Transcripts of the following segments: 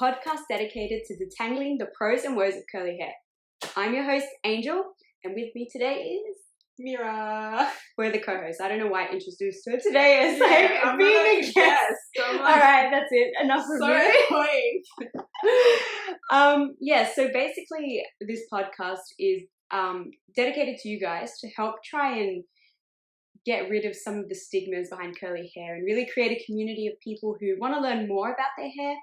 podcast dedicated to detangling the pros and woes of curly hair. I'm your host, Angel, and with me today is Mira. We're the co-hosts. I don't know why I introduced her today as I'm being a guest. All Right, that's it. Enough of me. Annoying. So basically this podcast is dedicated to you guys to help try and get rid of some of the stigmas behind curly hair and really create a community of people who want to learn more about their hair,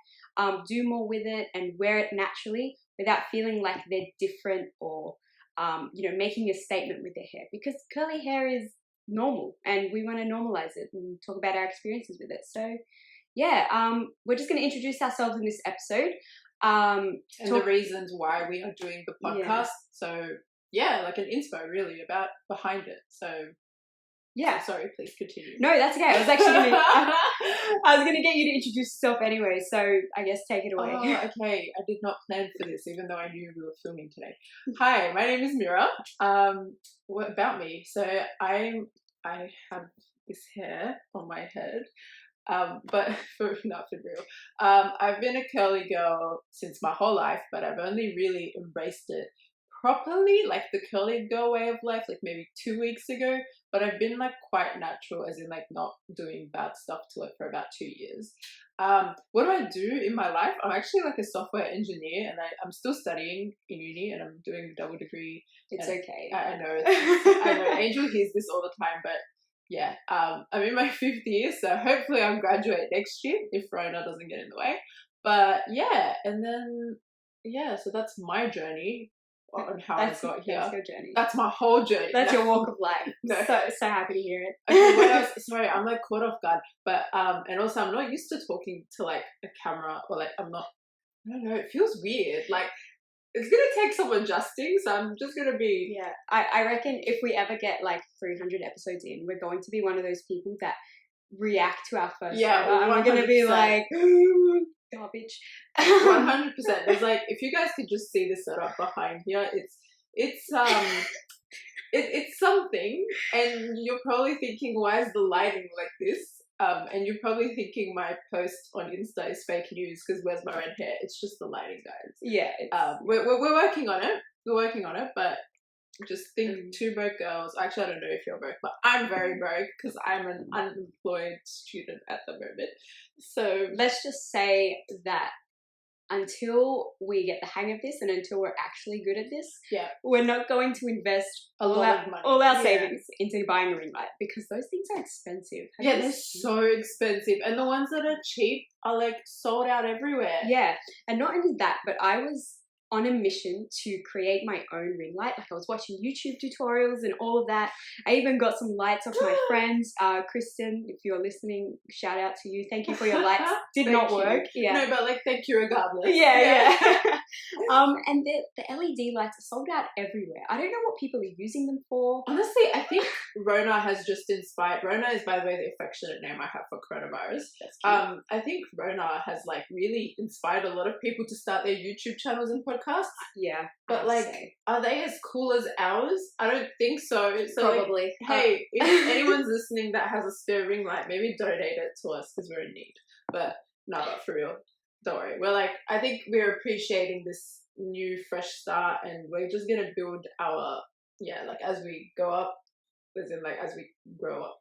do more with it and wear it naturally without feeling like they're different or making a statement with their hair, because curly hair is normal and we want to normalize it and talk about our experiences with it. So we're just going to introduce ourselves in this episode. And the reasons why we are doing the podcast. Yeah. So like an inspo really about behind it. So sorry, please continue. No, that's okay. I was actually gonna get you to introduce yourself anyway, so I guess take it away. Oh, okay. I did not plan for this, even though I knew we were filming today. Hi, my name is Mira. What about me? So I have this hair on my head. But not for real. I've been a curly girl since my whole life, but I've only really embraced it properly, like the curly girl way of life, like maybe 2 weeks ago. But I've been like quite natural, as in like not doing bad stuff to it for about 2 years. What do I do in my life? I'm actually like a software engineer, and I'm still studying in uni, and I'm doing a double degree. It's okay. I know. I know. Angel hears this all the time, but I'm in my 5th year, so hopefully I'll graduate next year if Rona doesn't get in the way. But and then so that's my journey on how I got here. That's your journey. That's my whole journey. That's your walk of life. No. So happy to hear it. Okay, what else? Sorry, I'm like caught off guard. But and also I'm not used to talking to like a camera, or like I don't know, it feels weird. Like it's gonna take some adjusting, so I'm just gonna be. Yeah, I reckon if we ever get like 300 episodes in, we're going to be one of those people that react to our first. Yeah, and we're gonna be like garbage. 100%. It's like if you guys could just see the setup behind here, it's something, and you're probably thinking, why is the lighting like this? And you're probably thinking my post on Insta is fake news because where's my red hair? It's just the lighting, guys. Yeah. We're working on it. We're working on it, but just think 2 broke girls. Actually, I don't know if you're broke, but I'm very broke because I'm an unemployed student at the moment. So let's just say that until we get the hang of this and until we're actually good at this, we're not going to invest all our savings into buying a ring light, because those things are expensive. They're so expensive, and the ones that are cheap are like sold out everywhere. Yeah, and not only that, but I was on a mission to create my own ring light. Like I was watching YouTube tutorials and all of that. I even got some lights off my friends. Kristen, if you're listening, shout out to you. Thank you for your lights. Did not work. Yeah. No, but like thank you regardless. Yeah. And the LED lights are sold out everywhere. I don't know what people are using them for. Honestly, I think Rona has just inspired. Rona is, by the way, the affectionate name I have for coronavirus. That's cute. I think Rona has like really inspired a lot of people to start their YouTube channels and podcasts. Yeah, but like, are they as cool as ours? I don't think so. So probably. Like, hey, if anyone's listening that has a spare ring light, maybe donate it to us because we're in need. But no, but for real, don't worry. We're like, I think we're appreciating this new fresh start, and we're just gonna build our like as we go up. As in, like, as we grow up,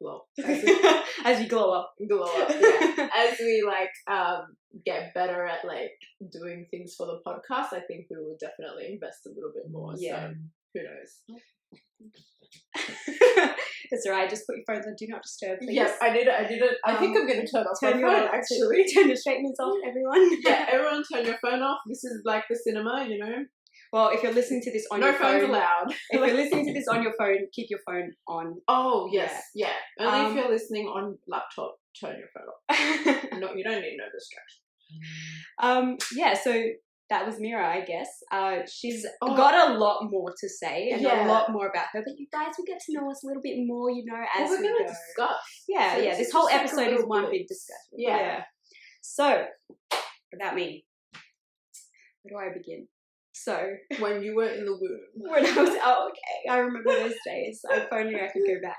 as we glow up, as we like get better at like doing things for the podcast, I think we will definitely invest a little bit more. So who knows? That's all right. Just put your phones on do not disturb, please. Yes, I did it. I think I'm going to turn off my phone, actually. Turn your statements off, everyone. Yeah, everyone turn your phone off. This is like the cinema, you know. Well, if you're listening to this on your phone... No phones allowed. If you're listening to this on your phone, keep your phone on. Oh, yes. Yeah. Only if you're listening on laptop, turn your phone off. No, you don't need no distraction. So that was Mira, I guess. She's got a lot more to say and a lot more about her, but you guys will get to know us a little bit more, you know, as we're we going to go. discuss. Yeah, so this whole episode is one big discussion. Yeah. So, about me. Where do I begin? So when you were in the womb. when I was okay, I remember those days. If only I could go back.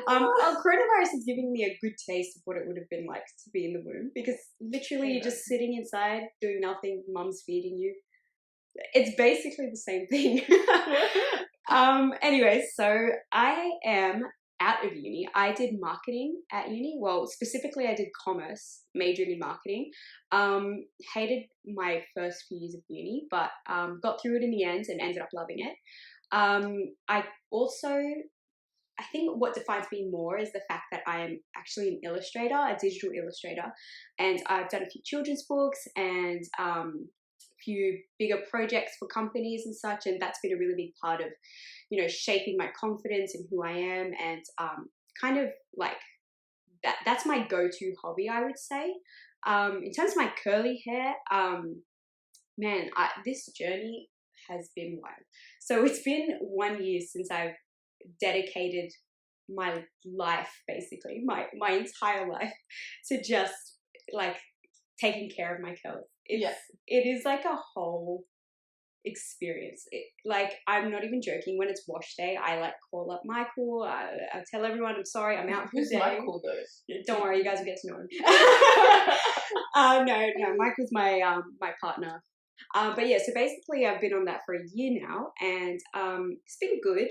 Coronavirus is giving me a good taste of what it would have been like to be in the womb, because literally you're just sitting inside doing nothing, mum's feeding you. It's basically the same thing. Anyway, so I am out of uni. I did marketing at uni. Well, specifically I did commerce, majored in marketing. Hated my first few years of uni, but got through it in the end and ended up loving it. I think what defines me more is the fact that I am actually an illustrator, a digital illustrator, and I've done a few children's books and a few bigger projects for companies and such, and that's been a really big part of, you know, shaping my confidence and who I am, and kind of like that's my go-to hobby, I would say. In terms of my curly hair, man, this journey has been wild. So it's been 1 year since I've dedicated my life, basically my entire life, to just like taking care of my curls. It is like a whole experience. Like, I'm not even joking. When it's wash day, I like call up Michael. I tell everyone I'm sorry, I'm out for the day. Who's Michael though? Don't worry, you guys will get to know him. No, Michael's my my partner. But yeah, so basically I've been on that for a year now, and it's been good.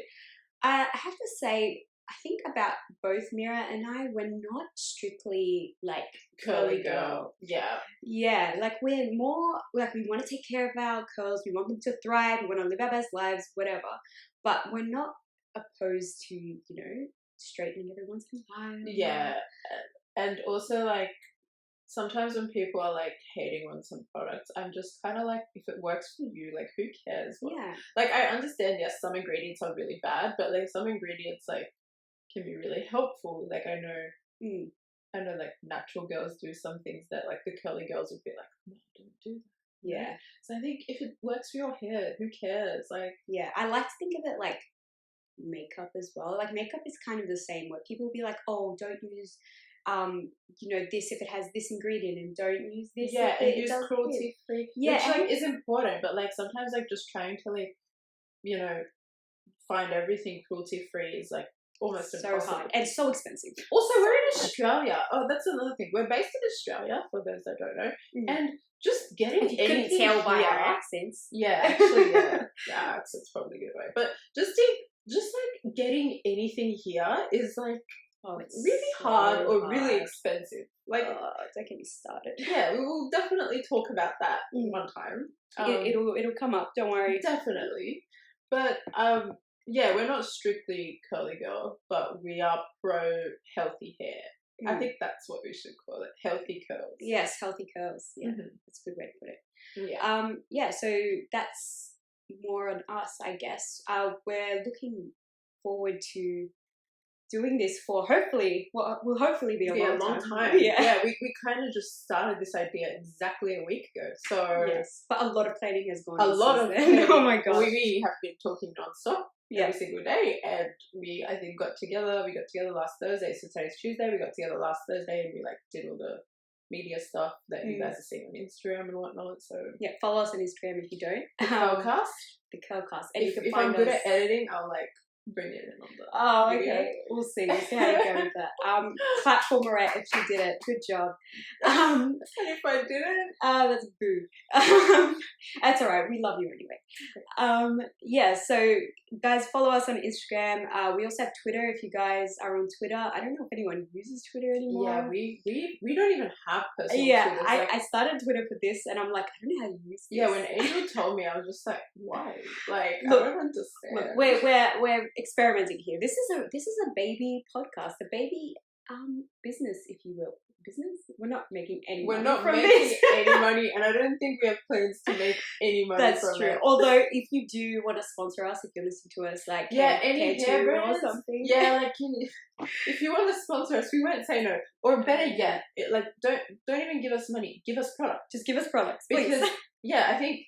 I have to say, I think about both Mira and I, we're not strictly like curly girl. Yeah, like we're more like, we want to take care of our curls, we want them to thrive, we want to live our best lives, whatever. But we're not opposed to, you know, straightening every once in a while. Yeah, and also like sometimes when people are like hating on some products, I'm just kind of like, if it works for you, like who cares? Yeah. Like I understand, yes, some ingredients are really bad, but like some ingredients like can be really helpful. Like I know like natural girls do some things that like the curly girls would be like, no, don't do that. Yeah. So I think if it works for your hair, who cares? Like, yeah, I like to think of it like makeup as well. Like makeup is kind of the same, where people will be like, oh, don't use you know, this if it has this ingredient, and don't use this. Yeah, and use cruelty free. Yeah, which like is important, but like sometimes like just trying to like, you know, find everything cruelty free is like almost so impossible. hard and so expensive. Also, we're in Australia. Oh, that's another thing. We're based in Australia, for those that don't know, and just getting if you couldn't tell by our accents. Yeah, actually, yeah, accent's probably a good way. But just like getting anything here is like, oh, it's really so hard or really expensive. Like, don't get me started. Yeah, we will definitely talk about that one time. It'll come up. Don't worry. Definitely, but yeah, we're not strictly curly girl, but we are pro healthy hair. I think that's what we should call it. Healthy curls. Yes, healthy curls. Yeah, that's a good way to put it. Yeah. Yeah. So that's more on us, I guess. We're looking forward to doing this for hopefully be a long time. Yeah, we kind of just started this idea exactly a week ago. So yes, but a lot of planning has gone. A lot of planning. Oh my god, we have been talking nonstop every single day, and I think got together. We got together last Thursday. So today's Tuesday. We got together last Thursday, and we like did all the media stuff that you guys are seeing on Instagram and whatnot. So yeah, follow us on Instagram if you don't. The Curlcast. The Curlcast. And if I'm good at editing, I'll like bring it in on the video. Okay. We'll see how you go with that. Clap for Moret if she did it. Good job. And if I didn't, that's boo. That's all right. We love you anyway. Yeah. So guys, follow us on Instagram. We also have Twitter. If you guys are on Twitter, I don't know if anyone uses Twitter anymore. Yeah, we don't even have personal. Yeah, Twitters. I started Twitter for this, and I'm like, I don't know how to use this. Yeah, when Angel told me, I was just like, why? Like, look, I don't understand. Look, we're experimenting here. This is a baby podcast, a baby business, if you will. Business? We're not making any money. We're not making any money, and I don't think we have plans to make any money That's from true. it. Although, if you do want to sponsor us, if you listen to us, like any hair brands or something, like if you want to sponsor us, we won't say no. Or better yet, don't even give us money. Give us product. Just give us products, please. Because I think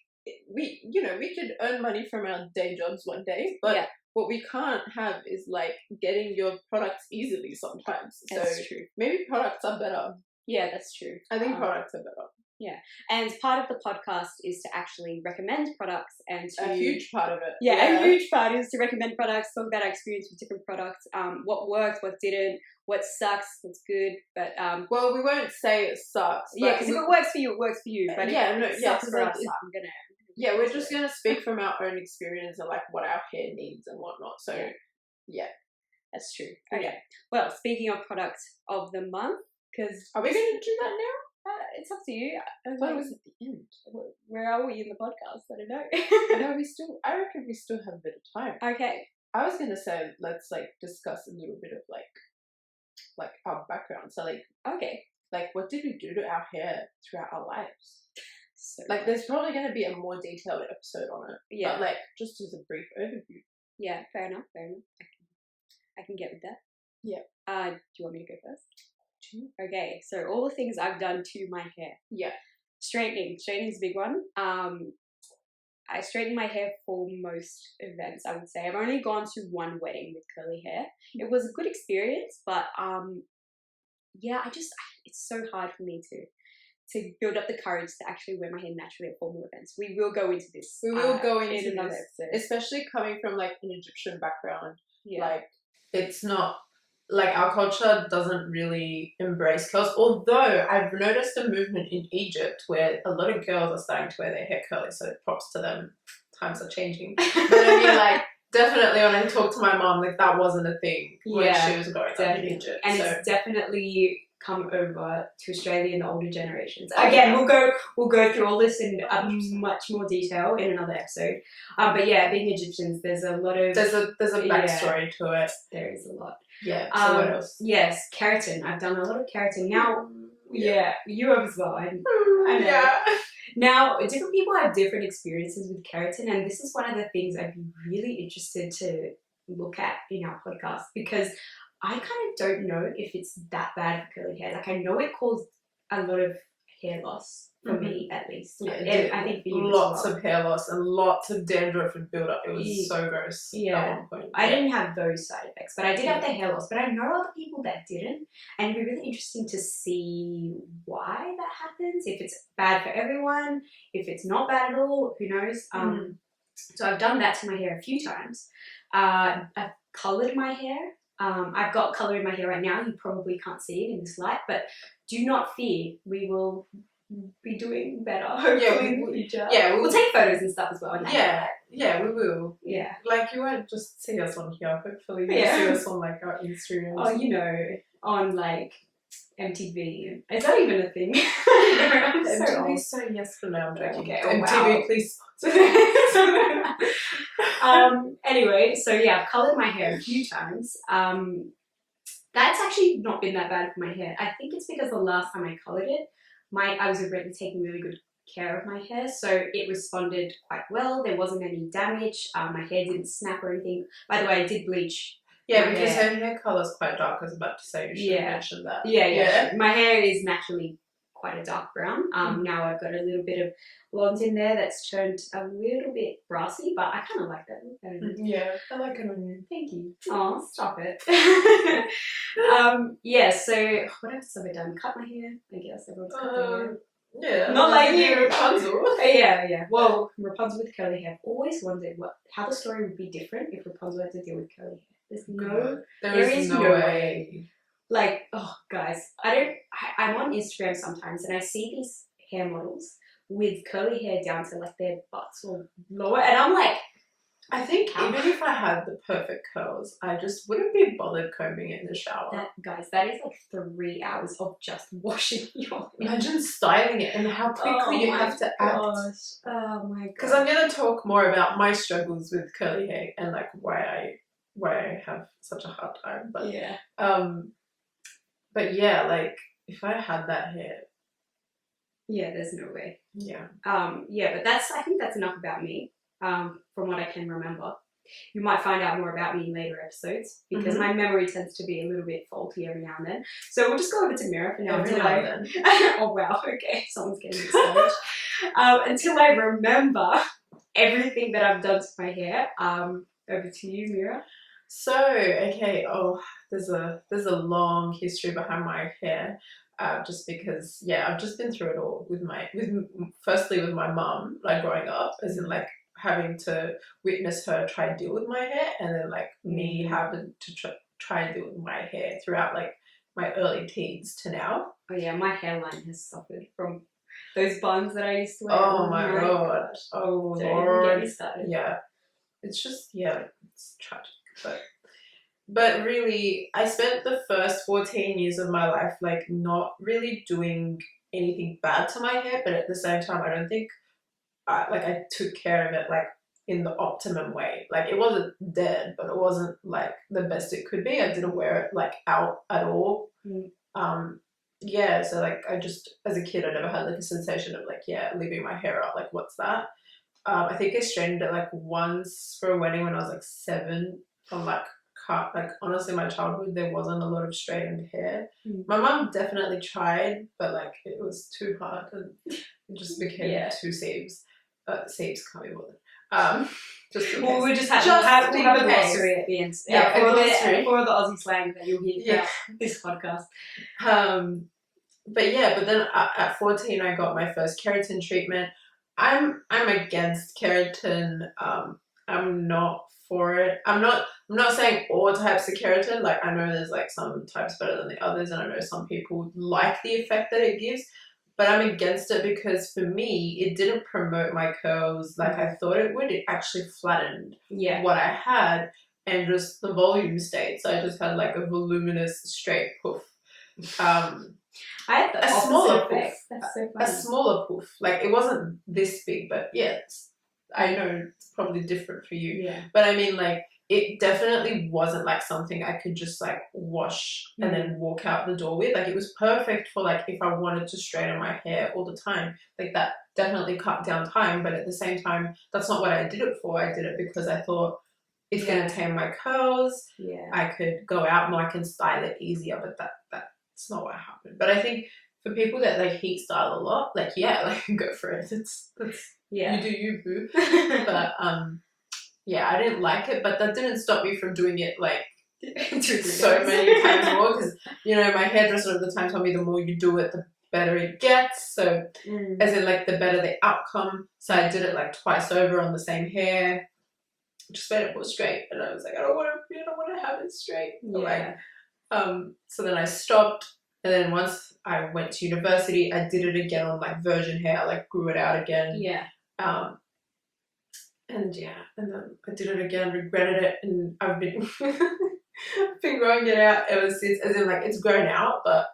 we could earn money from our day jobs one day, but what we can't have is like getting your products easily sometimes. That's true. Maybe products are better. Yeah, that's true. I think products are better. And part of the podcast is to actually recommend products and to... A huge part of it. A huge part is to recommend products, talk about our experience with different products, what worked, what didn't, what sucks, what's good. But well, we won't say it sucks. Yeah, because if it works for you, it works for you. But if it sucks for us, I'm gonna... Yeah, we're just gonna speak from our own experience and like what our hair needs and whatnot. So yeah. That's true. Okay. Well, speaking of product of the month, because... Are we going to do that now? It's up to you. I thought it was at the end. Where are we in the podcast? I don't know. No, I reckon we still have a bit of time. Okay. I was going to say, let's like discuss a little bit of like our background. So like, okay. Like what did we do to our hair throughout our lives? So like there's probably going to be a more detailed episode on it. Yeah. But like just as a brief overview. Yeah, fair enough. I can get with that. Yeah. Do you want me to go first? Okay, so all the things I've done to my hair. Yeah. Straightening. Straightening's a big one. I straighten my hair for most events, I would say. I've only gone to one wedding with curly hair. It was a good experience, but it's so hard for me to build up the courage to actually wear my hair naturally at formal events. We will go into this. We will go into in another this, episode. especially coming from like an Egyptian background. Yeah. Like it's not like our culture doesn't really embrace curls. Although I've noticed a movement in Egypt where a lot of girls are starting to wear their hair curly. So props to them. Times are changing. But I mean, like definitely when I talked to my mom, like that wasn't a thing when she was growing up in Egypt. And it's definitely come over to Australia in the older generations. Again, we'll go through all this in much more detail in another episode. But yeah, being Egyptians, there's a lot of there's a backstory to it. There is a lot. Yeah. So what else? Yes, keratin. I've done a lot of keratin now. Yeah, you have as well. I know. Yeah. Now, different people have different experiences with keratin, and this is one of the things I'd be really interested to look at in our podcast because I kind of don't know if it's that bad for curly hair. Like I know it caused a lot of hair loss for me, at least. Yeah, I think for you lots of hair loss and lots of dandruff and build up. It was so gross. Yeah, at one point. I didn't have those side effects, but I did have the hair loss. But I know other people that didn't, and it'd be really interesting to see why that happens. If it's bad for everyone, if it's not bad at all, who knows? So I've done that to my hair a few times. I've colored my hair. I've got colour in my hair right now. You probably can't see it in this light, but do not fear. We will be doing better, hopefully, in the future. Yeah, we'll take photos and stuff as well. Yeah, we will. Yeah. Like, you won't just see us on here. Hopefully you'll see us on, like, our Instagram. Oh, you know, on, like, MTV. Is that even a thing? MTV, so yes for now. I'm joking. Okay. MTV, please. Anyway, so yeah, I've coloured my hair a few times. That's actually not been that bad for my hair. I think it's because the last time I coloured it, I was already taking really good care of my hair, so it responded quite well. There wasn't any damage. My hair didn't snap or anything. By the way, I did bleach. Yeah, because her hair colour is quite dark. I was about to say, you should mention that. Yeah. My hair is naturally quite a dark brown. Now I've got a little bit of blonde in there that's turned a little bit brassy, but I kind of like that. Yeah, I like it on you. Thank you. Oh, stop it. Yeah, so what else have I done? Cut my hair, I guess. Everyone's cut their hair. Yeah. Not like you. Rapunzel. Yeah. Well, Rapunzel with curly hair. I've always wondered how the story would be different if Rapunzel had to deal with curly hair. There is no way. Like, oh, guys, I'm on Instagram sometimes and I see these hair models with curly hair down to like their butts or lower, and I'm like, I think even if I had the perfect curls, I just wouldn't be bothered combing it in the shower. That is like 3 hours of just washing your hair. Imagine styling it and how quickly you have to act. Oh my god. Because I'm going to talk more about my struggles with curly hair and like why I have such a hard time. But yeah. But yeah, like if I had that hair. Yeah, there's no way. Yeah. Yeah, but I think that's enough about me. From what I can remember. You might find out more about me in later episodes because my memory tends to be a little bit faulty every now and then. So we'll just go over to Mira for now. Oh wow, okay, someone's getting excited. Until I remember everything that I've done to my hair. Over to you, Mira. So, okay, there's a long history behind my hair. just because, I've just been through it all firstly with my mum, like growing up, as in like having to witness her try and deal with my hair, and then like me having to try and deal with my hair throughout like my early teens to now. Oh yeah, my hairline has suffered from those buns that I used to wear. Oh my god. Oh Lord. Get me started. Yeah. It's just, it's tragic. But really, I spent the first 14 years of my life like not really doing anything bad to my hair, but at the same time, I don't think I took care of it like in the optimum way. Like it wasn't dead, but it wasn't like the best it could be. I didn't wear it like out at all. So like I just, as a kid, I never had like a sensation of like, leaving my hair out. Like, what's that? I think I straightened it like once for a wedding when I was like 7 on like honestly my childhood there wasn't a lot of straightened hair. My mum definitely tried, but like it was too hard and it just became 2 sieves. Sieves can't be more than we just have a glossary at the end. For the Aussie slang that you'll hear throughout this podcast. But then at 14 I got my first keratin treatment. I'm against keratin. I'm not for it. I'm not saying all types of keratin. Like I know there's like some types better than the others, and I know some people like the effect that it gives, but I'm against it because for me it didn't promote my curls like I thought it would. It actually flattened what I had, and just the volume stayed. So I just had like a voluminous straight poof. I had the smaller poof. That's so funny. A smaller poof. Like it wasn't this big, but I know it's probably different for you. Yeah. But I mean, like it definitely wasn't like something I could just like wash and then walk out the door with. Like it was perfect for like if I wanted to straighten my hair all the time. Like that definitely cut down time, but at the same time, that's not what I did it for. I did it because I thought it's going to tame my curls. Yeah. I could go out more. I can style it easier, but that's not what happened. But I think for people that like heat style a lot, like go for it. That's you do you, boo. But I didn't like it, but that didn't stop me from doing it like so many times more, because my hairdresser at the time told me the more you do it, the better it gets. So as in like the better the outcome. So I did it like twice over on the same hair, just made it more straight, and I was like, I don't want to have it straight. So then I stopped, and then once I went to university, I did it again on like virgin hair. I like grew it out again. And then I did it again, regretted it, and I've been been growing it out ever since. As in like it's grown out, but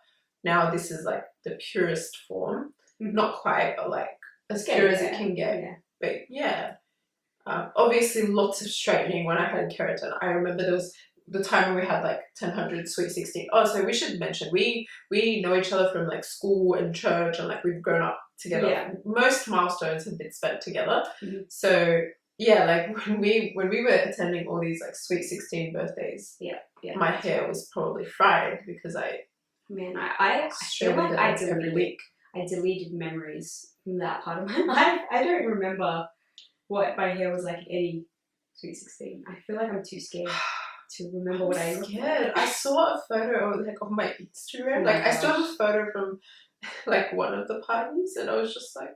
now this is like the purest form. Not quite, but like as pure as it can get. But obviously lots of straightening when I had keratin. I remember there was the time when we had like 1000 Sweet 16. Oh, so we should mention we know each other from like school and church, and like we've grown up together. Most milestones have been spent together. So like when we were attending all these like Sweet 16 birthdays, my hair was probably fried because I feel like I deleted memories from that part of my life. I don't remember what my hair was like at any Sweet 16. I feel like I'm too scared to remember what I looked like. I saw a photo like on my Instagram. I still have a photo from like one of the parties, and I was just like,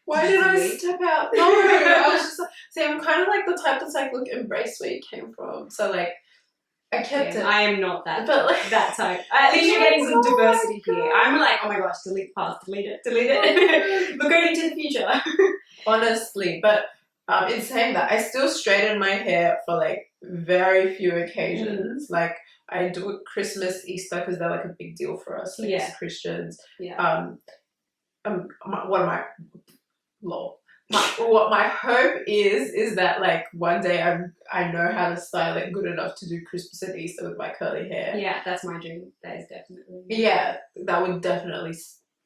why did I step out? No, I was just like, see, I'm kind of like the type that's like, look, embrace where you came from. So like, I kept it. I am not that, but like that type. At least you're getting some diversity here. I'm like, oh my gosh, delete past, delete it. We're going into the future. Honestly, but in saying that, I still straighten my hair for like very few occasions. Like I do it Christmas, Easter, because they're like a big deal for us as Christians. What my hope is that like one day I know how to style it good enough to do Christmas and Easter with my curly hair. Yeah, that's my dream. That is definitely. Yeah, that would definitely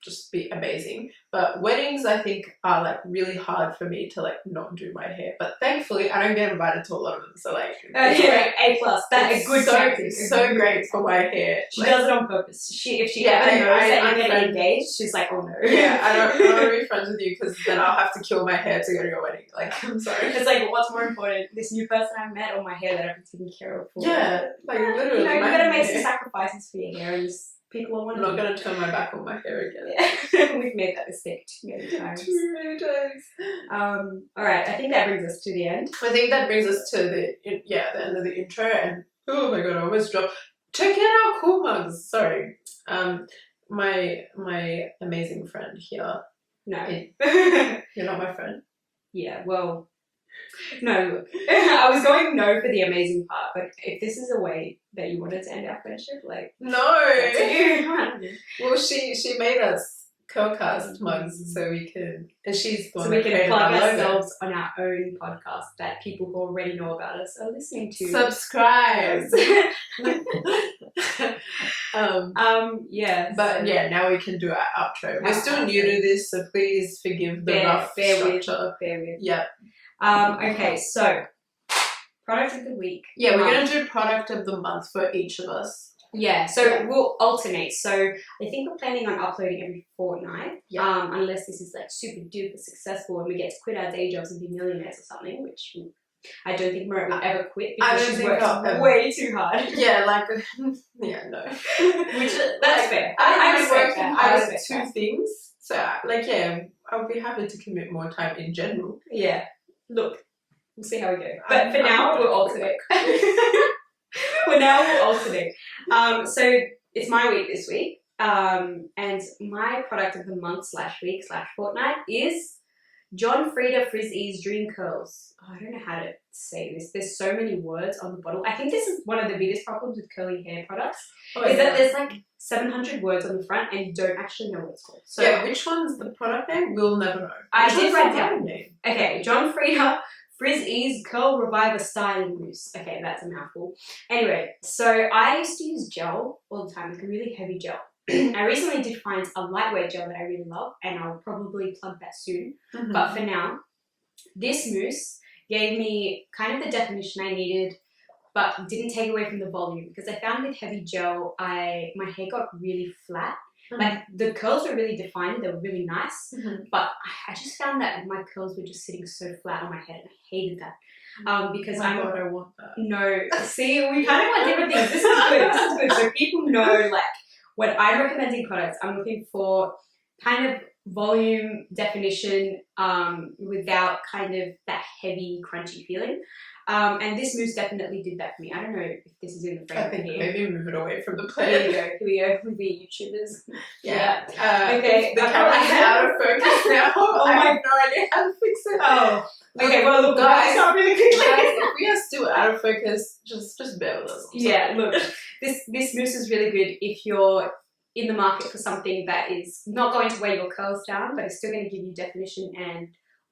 just be amazing. But weddings, I think, are like really hard for me to like not do my hair. But thankfully, I don't get invited to a lot of them. So like, A+. That's a good so great for my hair. She does it on purpose. If she ever knows that you're getting engaged, she's like, oh no. Yeah, I don't want to be friends with you because then I'll have to kill my hair to go to your wedding. Like, I'm sorry. It's like, what's more important, this new person I met or my hair that I've been taking care of for? Yeah, like literally. You gotta make some sacrifices for your hair in this people are one I'm of not them. going to turn my back on my hair again. Yeah. We've made that mistake too many times. Too many times. All right, I think that brings us to the end. I think that brings us to the end of the intro. And oh my god, I almost dropped. Check out our cool mugs. Sorry, my amazing friend here. No, You're not my friend. Yeah, well, no. I was going no for the amazing part, but if this is a way that you wanted to end our friendship, like no. Well, she made us Curlcast mugs so we can, and she's the one so we that can created plug our logo. ourselves on our own podcast that people who already know about us are listening to. Subscribe. Yeah. But yeah, now we can do our outro. We're still new to this, so please forgive the rough structure. Bear with. Yeah. Okay, so product of the week. Yeah, we're gonna do product of the month for each of us. Yeah, so we'll alternate. So I think we're planning on uploading every fortnight. Yeah. Unless this is like super duper successful and we get to quit our day jobs and be millionaires or something, which I don't think Marit will ever quit because she works way too hard. Yeah, like yeah, no. Which that's fair. I respect work that. as two things. So like yeah, I'll be happy to commit more time in general. Yeah. Look, we'll see how we go. But for now we'll alternate. So it's my week this week. And my product of the month /week/fortnight is John Frieda Frizz-Ease Dream Curls. Oh, I don't know how to say this. There's so many words on the bottle. I think this is one of the biggest problems with curly hair products that there's like 700 words on the front and you don't actually know what it's called. So yeah, which one's the product name? We'll never know. I did write down. Okay, John Frieda Frizz-Ease Curl Reviver Styling Mousse. Okay, that's a mouthful. Anyway, so I used to use gel all the time, like a really heavy gel. I recently did find a lightweight gel that I really love, and I'll probably plug that soon. Mm-hmm. But for now, this mousse gave me kind of the definition I needed, but didn't take away from the volume, because I found with heavy gel, my hair got really flat. Mm-hmm. Like the curls were really defined, they were really nice, but I just found that my curls were just sitting so flat on my head, and I hated that. Because I want that. No, see, we kind of want different things. This is good. This is good. So people know, like, when I'm recommending products, I'm looking for kind of volume, definition, without kind of that heavy, crunchy feeling. And this mousse definitely did that for me. I don't know if this is in the frame. I think maybe move it away from the plate. Here we go. We'll be YouTubers. Yeah. Okay. The camera's out of focus now. I have no idea how to fix it. Oh. Okay, well, look, guys, really if we are still out of focus, just bear with us. Yeah, look, this mousse is really good if you're in the market for something that is not going to weigh your curls down, but it's still going to give you definition and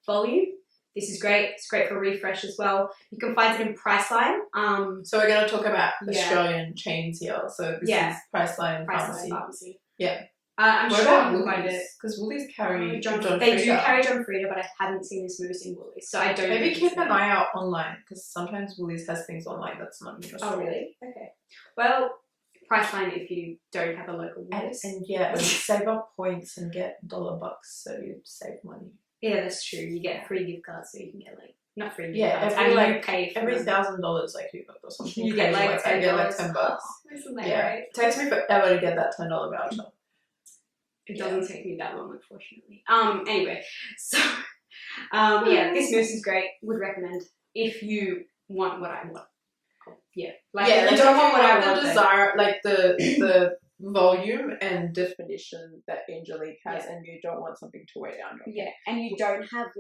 volume. This is great. It's great for refresh as well. You can find it in Priceline. So we're going to talk about Australian chains here. So this is Priceline Pharmacy. Yeah. I'm what sure about you'll find it. Because Woolies carry John Frieda. They do carry John Frieda, but I haven't seen this mousse in Woolies, so I don't. Maybe keep an eye out online, because sometimes Woolies has things online that's not in your store. Oh really? Okay. Well, Priceline if you don't have a local Woolies. And yeah, save up points and get $1 so you save money. Yeah, that's true. You get free gift cards, so you can get like not free gift cards. Every $1,000 like you got or something. You get like $10. I get like $10. Oh, isn't that right? It takes me forever to get that $10 voucher. It doesn't take me that long, unfortunately. Anyway, so this mousse is great. Would recommend if you want what I want. Yeah, if you don't want what I want. Desire like the volume and definition that Angelique has, and you don't want something to weigh down your hair. And you don't have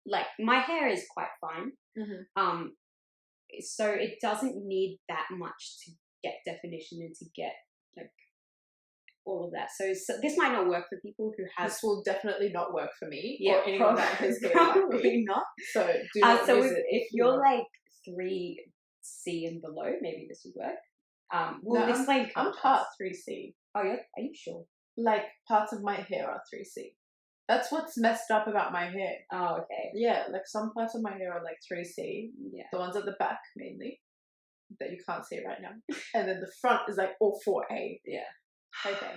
like my hair is quite fine. Mm-hmm. So it doesn't need that much to get definition and to get like all of that. So this might not work for people who have. This will definitely not work for me. Yeah, or anyone that has hair probably like me. Not. So do not use it if you're like 3C and below, maybe this would work. We'll explain. I'm part 3C. Oh, yeah? Are you sure? Like parts of my hair are 3C. That's what's messed up about my hair. Oh, okay. Yeah, like some parts of my hair are like 3C. Yeah. The ones at the back mainly that you can't see right now, and then the front is like all 4A. Yeah. Okay.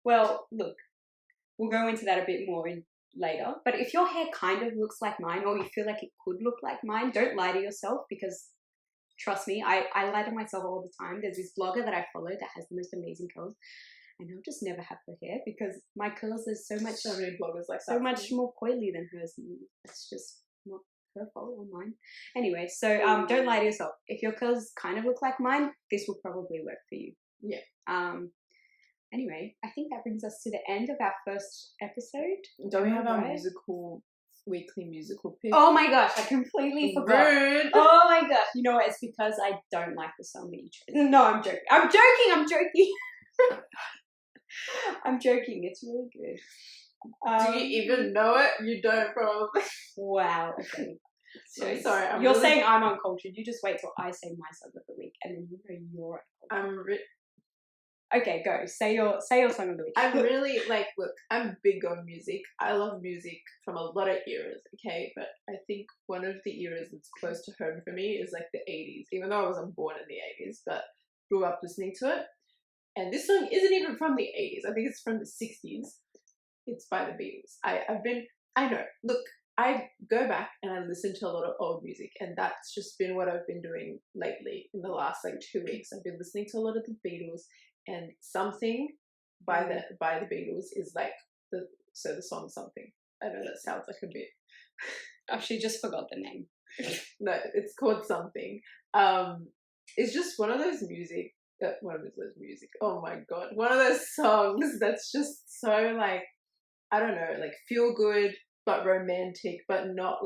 Well, look, we'll go into that a bit more later. But if your hair kind of looks like mine, or you feel like it could look like mine, don't lie to yourself, because Trust me, I lie to myself all the time. There's this blogger that I follow that has the most amazing curls, and I'll just never have her hair because my curls are so many bloggers like so that. much more coily than hers. And it's just not her fault or mine. Anyway, so don't lie to yourself. If your curls kind of look like mine, this will probably work for you. Yeah. Anyway, I think that brings us to the end of our first episode. Don't we have our weekly musical pick? Oh my gosh, I completely forgot. Rude. Oh my gosh, you know what? It's because I don't like the song that you chose. No, I'm joking. I'm joking. I'm joking. It's really good. Do you even know it? You don't, probably. Wow. Okay. So sorry. You're saying I'm uncultured. You just wait till I say my song of the week, and then you know you're uncultured. Okay, go. Say your song of the week. I'm really look, I'm big on music. I love music from a lot of eras, okay? But I think one of the eras that's close to home for me is like the 80s, even though I wasn't born in the 80s, but grew up listening to it. And this song isn't even from the 80s. I think it's from the 60s. It's by the Beatles. I know. Look, I go back and I listen to a lot of old music, and that's just been what I've been doing lately in the last 2 weeks. I've been listening to a lot of the Beatles. And Something by the Beatles is the song Something. I know that sounds like a bit. I actually just forgot the name. No, it's called Something. It's just one of those music. Oh my god, one of those songs that's just so I don't know, feel good but romantic, but not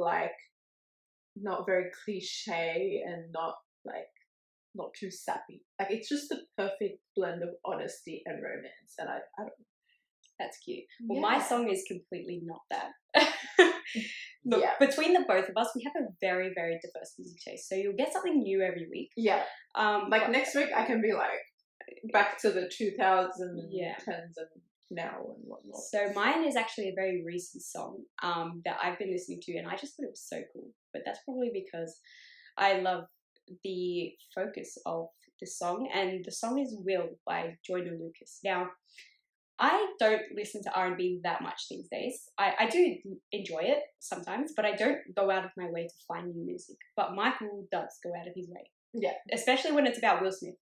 very cliche and not too sappy. It's just the perfect blend of honesty and romance, and I don't know. That's cute. Well, my song is completely not that. Look, between the both of us, we have a very, very diverse music taste, so you'll get something new every week. Yeah. Next week, I can be back to the 2010s and now and whatnot. So mine is actually a very recent song that I've been listening to, and I just thought it was so cool. But that's probably because I love the focus of the song, and the song is Will by Joyner Lucas. Now, I don't listen to R&B that much these days. I do enjoy it sometimes, but I don't go out of my way to find new music. But Michael does go out of his way. Yeah. Especially when it's about Will Smith.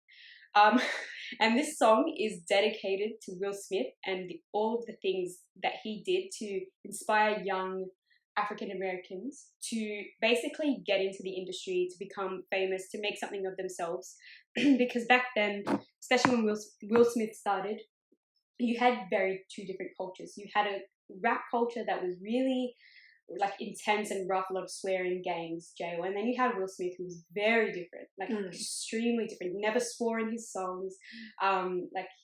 And this song is dedicated to Will Smith and all of the things that he did to inspire young African Americans to basically get into the industry, to become famous, to make something of themselves. Because back then, especially when Will Smith started, you had two different cultures. You had a rap culture that was really intense and rough, a lot of swearing, gangs, jail. And then you had Will Smith, who was very different, extremely different. He never swore in his songs.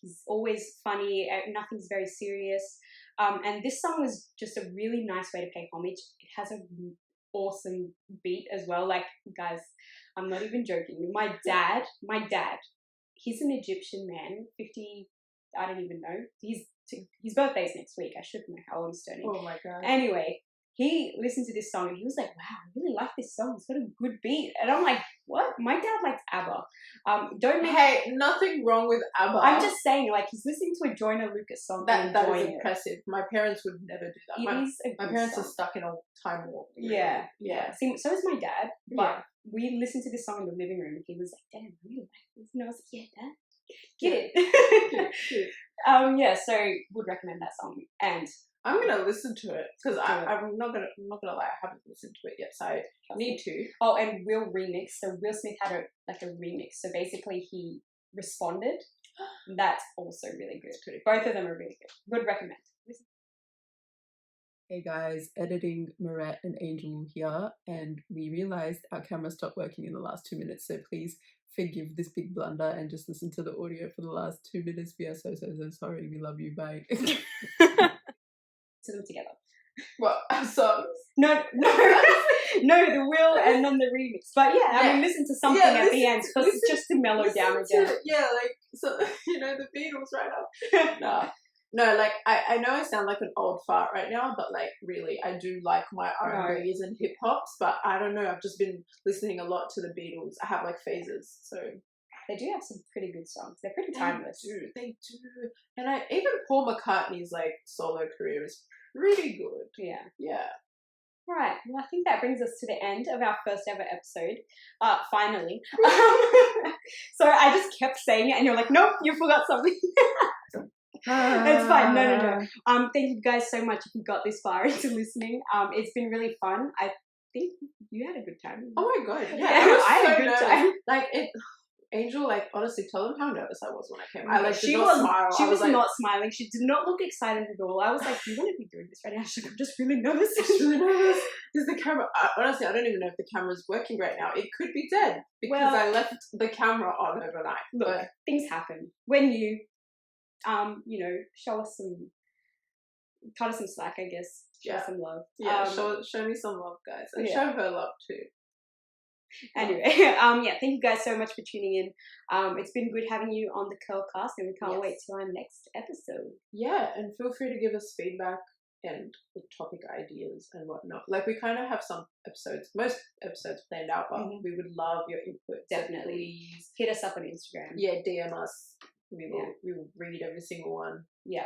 He's always funny. Nothing's very serious. And this song was just a really nice way to pay homage. It has an awesome beat as well. Guys, I'm not even joking. My dad, he's an Egyptian man, 50, I don't even know. His birthday's next week. I should know how old he's turning. Oh my god. Anyway, he listened to this song and he was like, wow, I really like this song. It's got a good beat. And I'm like, what? My dad likes ABBA. Hey, nothing wrong with ABBA. I'm just saying, he's listening to a Joyner Lucas song. That is impressive. My parents would never do that. My parents are stuck in a time warp. Really. Yeah. See, so is my dad. But we listened to this song in the living room and he was like, damn, I really like this. And I was like, yeah, Dad. Get it. So would recommend that song, and I'm gonna listen to it because I'm not gonna lie, I haven't listened to it yet, so I need to. Oh, and Will remix. So Will Smith had a remix. So basically, he responded. That's also really good. Both of them are really good. Would recommend. Hey guys, editing Marat and Angel here, and we realized our camera stopped working in the last 2 minutes, so please forgive this big blunder and just listen to the audio for the last 2 minutes. We are so sorry. We love you. Bye. To them together. What? Songs? No, the Will and then the remix. But I mean, listen to something at the end just to mellow down again. The Beatles right up. No, I know I sound like an old fart right now, but really I do like my R&Bs and hip hops, but I don't know, I've just been listening a lot to the Beatles. I have phases, so they do have some pretty good songs. They're pretty timeless. They do. And even Paul McCartney's solo career is pretty good. Yeah. All right. Well, I think that brings us to the end of our first ever episode. Finally. So I just kept saying it, and you're like, nope, you forgot something. It's fine. No. Thank you guys so much if you got this far into listening. It's been really fun. I think you had a good time. Oh my god, yeah. I had a good time. Like Angel, like honestly, tell them how nervous I was when I came. I like she did not was smile. She was like, not smiling. She did not look excited at all. I was like, "You want to be doing this right now?" She's like, "I'm just really nervous." Just really nervous because the camera. Honestly, I don't even know if the camera's working right now. It could be dead because I left the camera on overnight. Look, but things happen. When you, show us cut us some slack, I guess. Show us some love. Yeah, show me some love, guys, and show her love too. Anyway, thank you guys so much for tuning in. It's been good having you on the Curlcast, and we can't wait till our next episode. Yeah, and feel free to give us feedback and topic ideas and whatnot. Like we kind of have most episodes planned out, but we would love your input. Definitely. So please hit us up on Instagram. Yeah, DM us. We will read every single one. Yeah.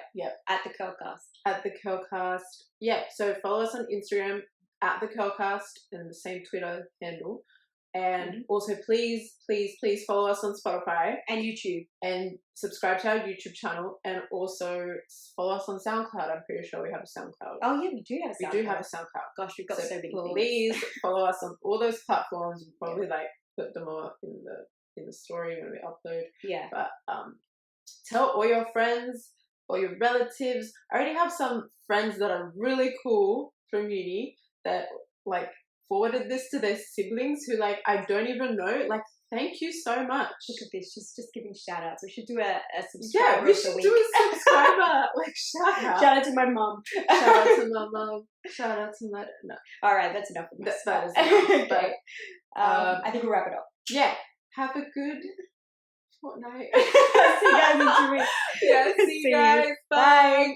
At the Curlcast. At the Curlcast. Yeah. So follow us on Instagram at the Curlcast and the same Twitter handle. And also, please follow us on Spotify and YouTube, and subscribe to our YouTube channel, and also follow us on SoundCloud. I'm pretty sure we have a SoundCloud. Oh yeah, we do have a SoundCloud. We do have a SoundCloud. Gosh, we've got so many. Please follow us on all those platforms. We'll probably put them all up in the story when we upload. Yeah. But tell all your friends or your relatives. I already have some friends that are really cool from uni that forwarded this to their siblings who I don't even know. Thank you so much. Look at this, just giving shout outs. We should do a subscriber. Yeah, we should do a subscriber shout out. Shout out to my mum. Shout out to my mum. Shout out to my Alright, that's enough of this. That is enough. Okay. But I think we'll wrap it up. Yeah. Have a good fortnight. See you guys in 2 weeks. Yeah, see you guys. Bye.